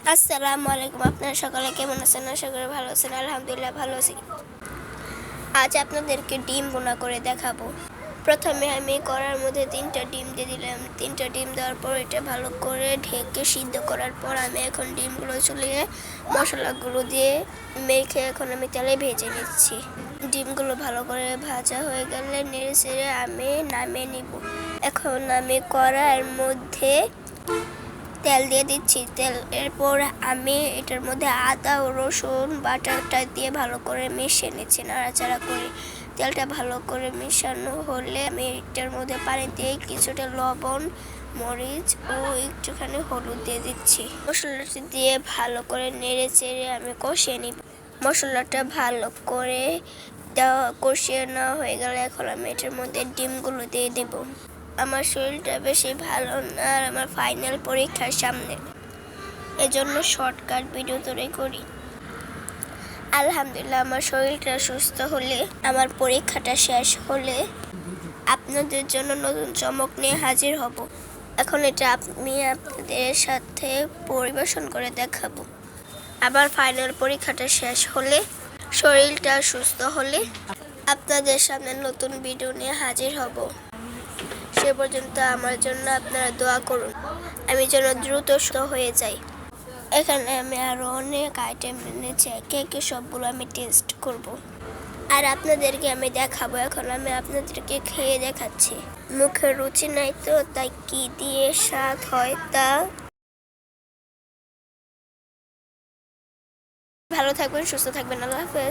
আসসালামু আলাইকুম। আপনারা সকালে কেমন আছেন? আশা করি ভালো আছেন। আলহামদুলিল্লাহ ভালো আছি। আজ আপনাদেরকে ডিম ভুনা করে দেখাবো। প্রথমে আমি কড়াইয়ের মধ্যে 3টা ডিম দিয়ে দিলাম। 3টা ডিম দেওয়ার পর এটা ভালো করে ঢেকে সিদ্ধ করার পর আমি এখন ডিমগুলো চুলিয়ে মশলাগুলো দিয়ে মেখে এখন আমি তেলে ভেজে নিচ্ছি। ডিমগুলো ভালো করে ভাজা হয়ে গেলে নেড়ে চেড়ে আমি নামিয়ে নিব। এখন আমি কড়াইয়ের মধ্যে তেল দিয়ে দিচ্ছি। এরপর আমি এটার মধ্যে আদা ও রসুন বাটাটা দিয়ে ভালো করে মিশিয়ে নিচ্ছি, নাড়াচাড়া করে। তেলটা ভালো করে মেশানো হলে আমি এটার মধ্যে পানি দিয়ে কিছুটা লবণ, মরিচ ও একটুখানি হলুদ দিয়ে দিচ্ছি। মশলাটা দিয়ে ভালো করে নেড়ে চেড়ে আমি কষিয়ে নিব। মশলাটা ভালো করে কষিয়ে নেওয়া হয়ে গেলে এখন আমি এটার মধ্যে ডিমগুলো দিয়ে দেবো। আমার শরীরটা বেশি ভালো না আর আমার ফাইনাল পরীক্ষার সামনে, এজন্য শর্টকাট ভিডিও তৈরি করি। আলহামদুলিল্লাহ আমার শরীরটা সুস্থ হলে, আমার পরীক্ষাটা শেষ হলে আপনাদের জন্য নতুন চমক নিয়ে হাজির হব। এখন এটা আমি আপনাদের সাথে পরিবেশন করে দেখাবো। আবার ফাইনাল পরীক্ষাটা শেষ হলে, শরীরটা সুস্থ হলে আপনাদের সামনে নতুন ভিডিও নিয়ে হাজির হব। সে পর্যন্ত আমার জন্য আপনারা দোয়া করুন, আমি যেন দ্রুত সুস্থ হয়ে যাই। এখানে আমি আরো অনেক আইটেম এনেছি, একে সবগুলো আমি টেস্ট করব আর আপনাদেরকে আমি দেখাবো। এখন আমি আপনাদেরকে খেয়ে দেখাচ্ছি। মুখে রুচি নাই তো, তাই কি দিয়ে স্বাদ হয় তা। ভালো থাকবেন, সুস্থ থাকবেন। আল্লাহ হাফেজ।